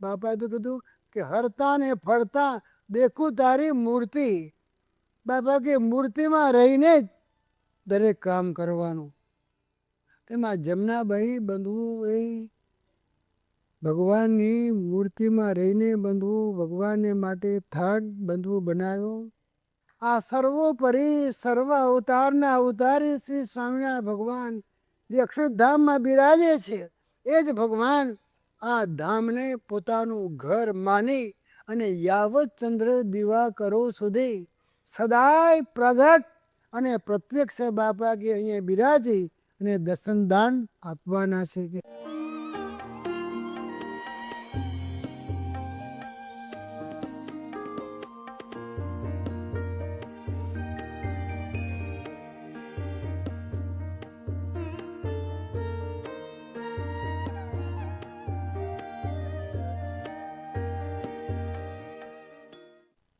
બાપાએ તો કીધું કે હરતા ને ફરતા દેખું તારી મૂર્તિ. બાપા કે મૂર્તિમાં રહીને જ દરેક કામ કરવાનું. તેમાં જમનાબાઈ બંધુ એ ભગવાનની મૂર્તિમાં રહીને બંધુ ભગવાનને માટે થાળ બંધુ બનાવ્યો. આ સર્વોપરી સર્વ અવતારના અવતારી શ્રી સ્વામિનારાયણ ભગવાન જે અક્ષરધામમાં બિરાજે છે એ જ ભગવાન આ ધામને પોતાનું ઘર માની અને યાવત ચંદ્ર દિવાકરો સુધી સદાય પ્રગટ અને પ્રત્યક્ષ બાપા કે અહીંયા બિરાજી અને દર્શનદાન આપવાના છે કે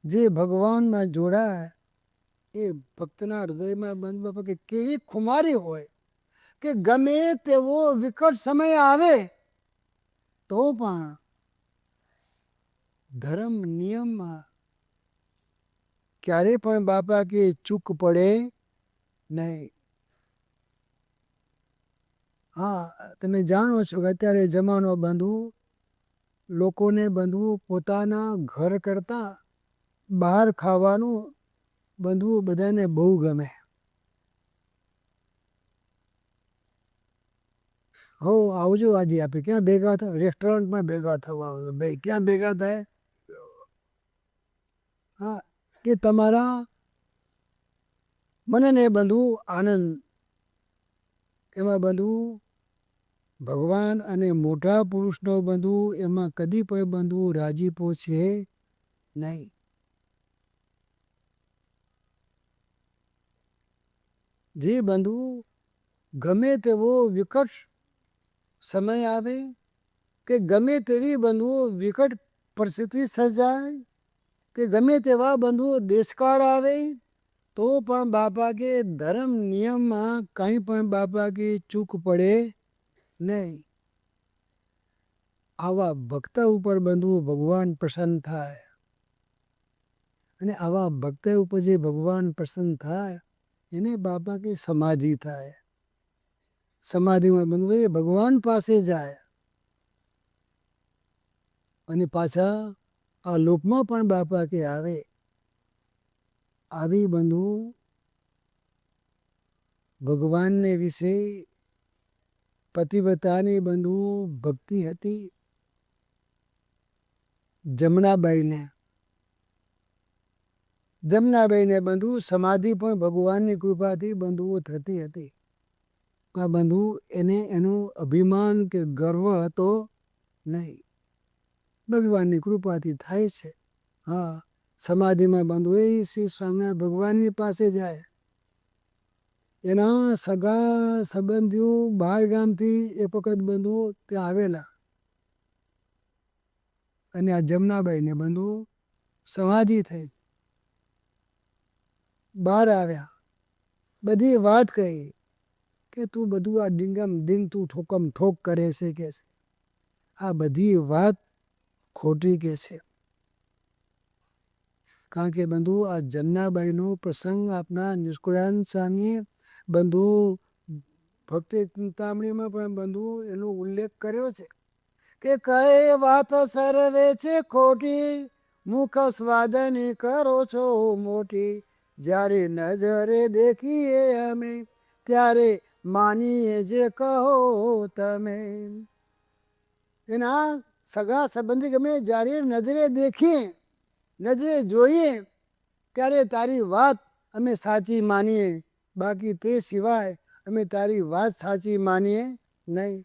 જે ભગવાનમાં જોડાય એ ભક્તના હૃદયમાં બંધ બાપા કે કેવી ખુમારી હોય કે ગમે તેવો વિકટ સમય આવે તો પણ ધર્મ નિયમમાં ક્યારે પણ બાપા કે ચૂક પડે નહીં. હા, તમે જાણો છો કે અત્યારે જમાનો બંધુ લોકોને બંધુ પોતાના ઘર કરતા બહાર ખાવાનું બંધુ બધાને બહુ ગમે. હો આવજો આજે આપણે ક્યાં ભેગા થાય? રેસ્ટોરન્ટમાં ભેગા થવા ભાઈ ક્યાં ભેગા થાય? હા, કે તમારા મનને બંધુ આનંદ એમાં બંધુ ભગવાન અને મોટા પુરુષનો બંધુ એમાં કદી પણ બંધુ રાજીપો છે નહીં. જે બંધુ ગમે તેવો વિકટ સમય આવે કે ગમે તેવી બંધુ વિકટ પરિસ્થિતિ સર્જાય કે ગમે તેવા બંધુ દેશકાળ આવે તો પણ બાપા કે ધર્મ નિયમમાં કંઈ પણ બાપા કે ચૂક પડે નહીં. આવા ભક્ત ઉપર બંધુ ભગવાન પ્રસન્ન થાય અને આવા ભક્ત ઉપર જે ભગવાન પ્રસન્ન થાય એને બાપા કે સમાધિ થાય. સમાધિમાં બંધુ એ ભગવાન પાસે જાય અને પાછા આ લોકમાં પણ બાપા કે આવે. આવી બંધુ ભગવાનને વિશે પતિવ્રતાની બંધુ ભક્તિ હતી. જમનાબાઈને બંધુ સમાધિ પણ ભગવાનની કૃપાથી બંધુઓ થતી હતી. આ બંધુ એને એનું અભિમાન કે ગર્વ હતો નહીં. ભગવાનની કૃપાથી થાય છે. હા, સમાધિમાં બંધુ એ શ્રી સ્વામિનારાયણ ભગવાનની પાસે જાય. એના સગા સંબંધીઓ બહાર ગામથી એક વખત બંધુ ત્યાં આવેલા અને આ જમનાબાઈને બંધુ સમાધિ થઈ. બહાર આવ્યા, બધી વાત કહી કે તું બધું આ ડીંગમ ડીંગ તું ઠોકમ ઠોક કરે છે કે આ બધી વાત ખોટી કે છે. કારણ કે બંધુ આ જમનાબાઈનો પ્રસંગ આપના નિષ્કુળાનંદ સ્વામીએ બંધુ ભક્તિ ચિંતામણીમાં પણ બંધુ એનો ઉલ્લેખ કર્યો છે કે કઈ વાત સર્વે છે ખોટી મુખ સ્વાદની કરો છો મોટી જ્યારે નજરે દેખીએ અમે ત્યારે માનીએ જે કહો તમે. એના સગા સંબંધી ગમે જ્યારે નજરે દેખીએ નજરે જોઈએ ત્યારે તારી વાત અમે સાચી માનીએ, બાકી તે સિવાય અમે તારી વાત સાચી માનીએ નહીં.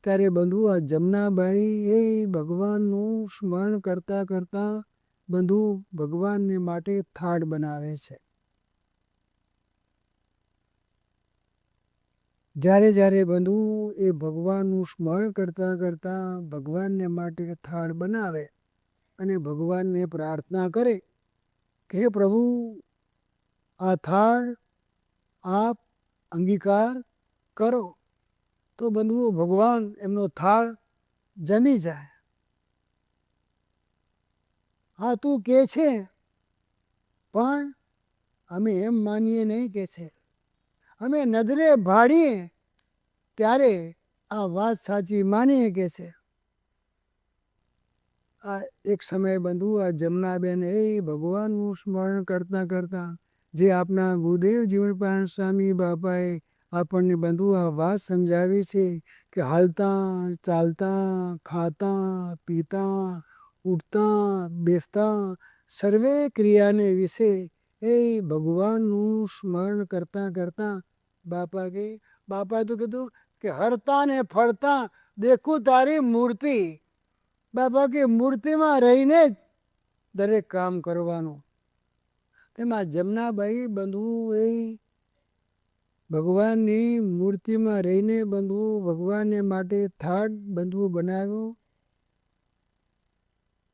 ત્યારે બંધુ આ જમનાબાઈ એ ભગવાનનું સ્મરણ કરતાં કરતાં બંધુ ભગવાનને માટે થાળ બનાવે છે. જ્યારે જ્યારે બંધુ એ ભગવાનનું સ્મરણ કરતાં કરતાં ભગવાનને માટે થાળ બનાવે અને ભગવાનને પ્રાર્થના કરે કે હે પ્રભુ આ થાળ આપ અંગીકાર કરો, તો બંધુઓ ભગવાન એમનો થાળ જમી જાય હા તું કે છે પણ અમે એમ માનીએ નહીં કે છે, અમે નજરે ભાડીએ ત્યારે આ વાત સાચી માનીએ કે છે. આ એક સમય બંધુ આ જમનાબેન એ ભગવાનનું સ્મરણ કરતાં કરતાં જે આપણા ગુરુદેવ જીવનપાલ સ્વામી બાપાએ આપણને બંધુ આ વાત સમજાવી છે કે હાલતા ચાલતા ખાતા પીતા ઉઠતા બેસતા સર્વે ક્રિયાને વિશે એ ભગવાનનું સ્મરણ કરતાં કરતાં બાપાએ તો કીધું કે હરતા ને ફરતા દેખું તારી મૂર્તિ. બાપા કે મૂર્તિમાં રહીને જ દરેક કામ કરવાનું. તેમાં જમનાબાઈ બંધુ એ ભગવાનની મૂર્તિમાં રહીને બંધુ ભગવાનને માટે થાળ બંધુ બનાવ્યો.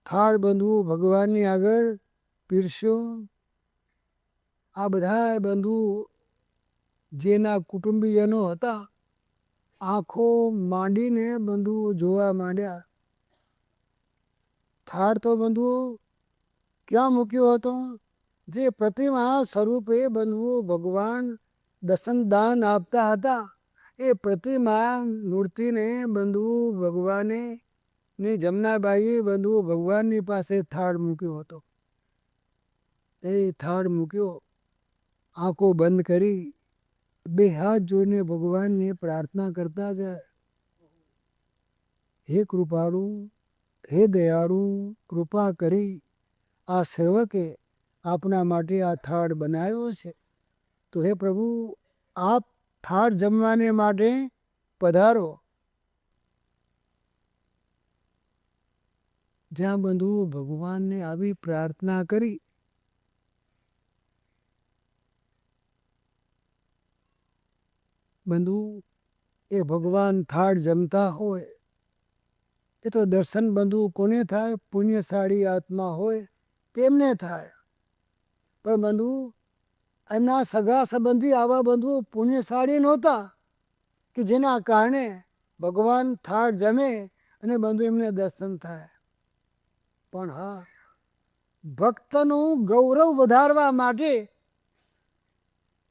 થાળ બંધુ ભગવાનની આગળ પીરસ્યો. આ બધા બંધુ જેના કુટુંબીજનો હતા આંખો માંડીને બંધુ જોવા માંડ્યા. થાળ તો બંધુ ક્યાં મૂક્યો હતો? જે પ્રતિમા સ્વરૂપે બંધુ ભગવાન દર્શન દાન આપતા હતા એ પ્રતિમા મૂર્તિને બંધુ ભગવાને ને જમનાબાઈએ બંધુ ભગવાનની પાસે થાળ મૂક્યો હતો. એ થાળ મૂક્યો, આંખો બંધ કરી બે હાથ જોઈને ભગવાનને પ્રાર્થના કરતા જાય, હે કૃપાળુ હે દયાળુ કૃપા કરી આ સેવકે આપના માટે આ થાળ બનાવ્યો છે તો હે પ્રભુ આપ થાળ જમવાને માટે પધારો. જ્યાં બંધુ ભગવાનને આવી પ્રાર્થના કરી બંધુ એ ભગવાન થાળ જમતા હોય એ તો દર્શન બંધુ કોને થાય? પુણ્યશાળી આત્મા હોય તેમને થાય. પણ બંધુ એમના સગા સંબંધી આવા બંધુ પુણ્યશાળી નહોતા કે જેના કારણે ભગવાન થાળ જમે અને બંધુ એમને દર્શન થાય. પણ હા ભક્તનું ગૌરવ વધારવા માટે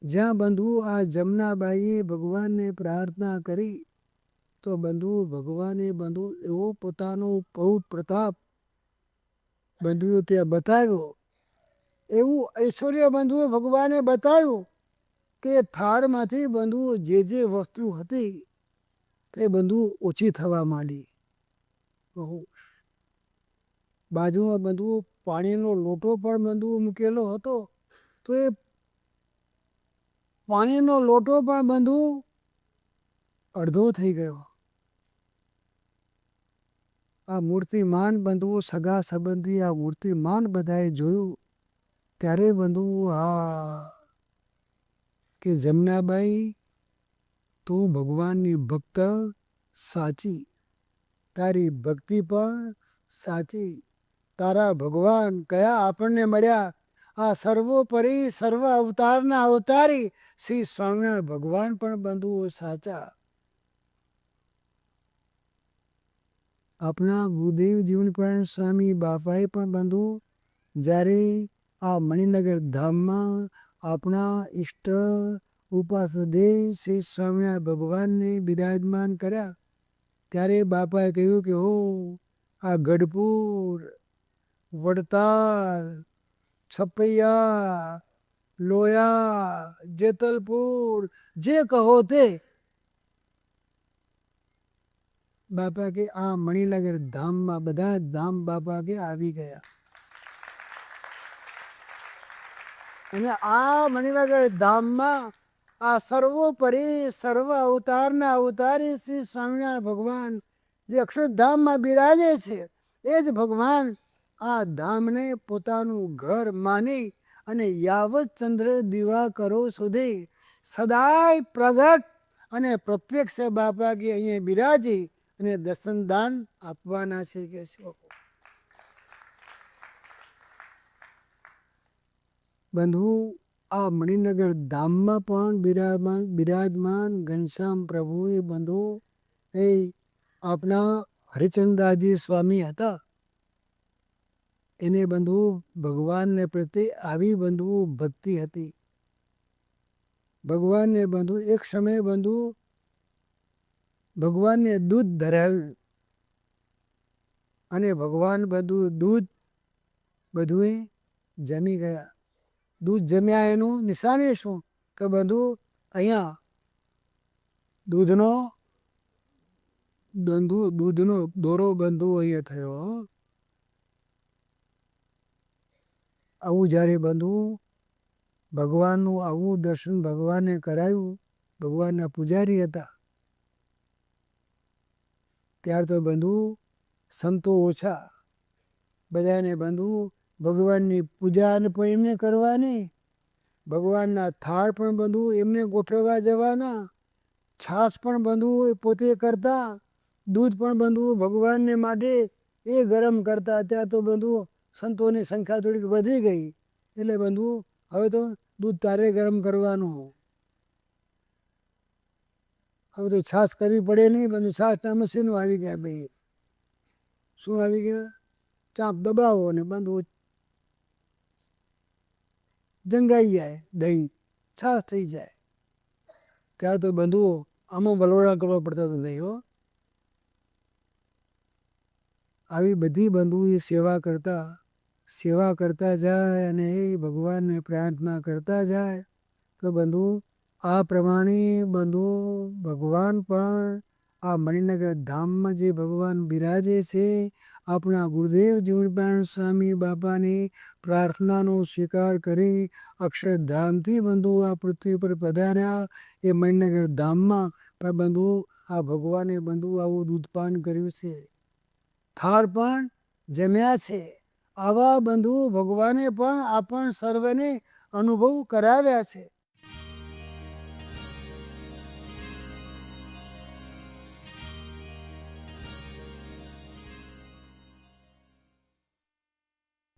જ્યાં બંધુ આ જમનાબાઈએ ભગવાનને પ્રાર્થના કરી તો બંધુ ભગવાને બંધુ એવો પોતાનો પ્રૌઢ પ્રતાપ બંધુઓ ત્યાં બતાવ્યો. એવું ઐશ્વર્ય બંધુઓ ભગવાને બતાવ્યું કે થાળમાંથી બંધુઓ જે વસ્તુ હતી તે બંધુ ઓછી થવા માંડી. બહુ બાજુમાં બંધુ પાણીનો લોટો પણ બંધુ મૂકેલો હતો તો એ પાણીનો લોટો પણ બંધુ અડધો થઈ ગયો. આ મૂર્તિમાન બંધુઓ સગા સંબંધી આ મૂર્તિમાન બધાએ જોયું ત્યારે બંધુ હા કે જમનાબાઈ તું ભગવાનની ભક્ત સાચી, તારી ભક્તિ પણ સાચી. તારા ભગવાન કયા આપણને મળ્યા? આ સર્વોપરી સર્વ અવતારના અવતારી શ્રી સ્વામિનારાયણ ભગવાન પણ બંધુઓ સાચા. આપણા ગુરુદેવ જીવનપાલ સ્વામી બાપાએ પણ બંધુ જ્યારે આ મણિનગર ધામમાં આપણા ઈષ્ટ ઉપાસદેવ શ્રી સ્વામિનારાયણ ભગવાનને બિરાજમાન કર્યા ત્યારે બાપાએ કહ્યું કે હો આ ગઢપુર વડતાલ છપૈયા લોયા જેતલપુર જે કહો તે બાપા કે આ મણિનગર ધામમાં બધા ધામ બાપા કે આવી ગયા. અને આ મણિનગર ધામમાં આ સર્વોપરી સર્વ અવતારના અવતારી શ્રી સ્વામિનારાયણ ભગવાન જે અક્ષરધામમાં બિરાજે છે એ જ ભગવાન આ ધામને પોતાનું ઘર માની અને યાવત ચંદ્ર દિવાકરો સુધી સદાય પ્રગટ અને પ્રત્યક્ષ બાપા કે અહીંયા બિરાજી અને દર્શન દાન આપવાના છે કે છે. બંધુ આ મણિનગર ધામમાં પણ બિરાજમાન ઘનશ્યામ પ્રભુએ બંધુ એ આપણા હરિચંદાજી સ્વામી હતા એને બંધુ ભગવાનને પ્રત્યે આવી બંધુ ભક્તિ હતી. ભગવાનને બંધુ એક સમયે બંધુ ભગવાનને દૂધ ધરાવ્યું અને ભગવાન બધું દૂધ બધું જમી ગયા. દૂધ જમ્યા એનું નિશાની શું કે બધું અહીંયા દૂધનો દોરો બંધુ અહીંયા થયો. આવું જ્યારે બંધુ ભગવાનનું આવું દર્શન ભગવાને કરાયું. ભગવાનના પૂજારી હતા ત્યાર તો બંધુ સંતો ઓછા. બધાને બંધુ ભગવાનની પૂજા પણ એમને કરવાની, ભગવાનના થાળ પણ બંધુ એમને ગોઠવવા જવાના, છાશ પણ બંધુ પોતે કરતા, દૂધ પણ બંધુ ભગવાનને માટે એ ગરમ કરતા. ત્યાં તો બંધુ સંતોની સંખ્યા થોડીક વધી ગઈ એટલે બંધુ હવે તો દૂધ તારે ગરમ કરવાનું. હવે તો છાશ કરવી પડે નહીં. બધું છાશના મશીનો આવી ગયા. ભાઈ શું આવી ગયા? ચાંપ દબાવો ને બંધુ જંગાઈ જાય, દહીં છાશ થઈ જાય. ત્યારે તો બંધુ આમાં વલોણા કરવા પડતા તો નહીં હો. આવી બધી બંધુ એ સેવા કરતા જાય અને એ ભગવાનને પ્રાર્થના કરતા જાય તો બંધુ આ પ્રમાણે બંધુ ભગવાન પણ આ મણિનગર ધામમાં જે ભગવાન બિરાજે છે આપણા ગુરુદેવ જીવનપાણ સ્વામી બાપાની પ્રાર્થનાનો સ્વીકાર કરી અક્ષરધામથી બંધુ આ પૃથ્વી પર પધાર્યા. એ મણિનગર ધામમાં પણ બંધુ આ ભગવાને બંધુ આવું દૂધપાન કર્યું છે, થાળ પણ જમ્યા છે. આવા બંધુ ભગવાને પણ આપણ સર્વને અનુભવ કરાવ્યા છે.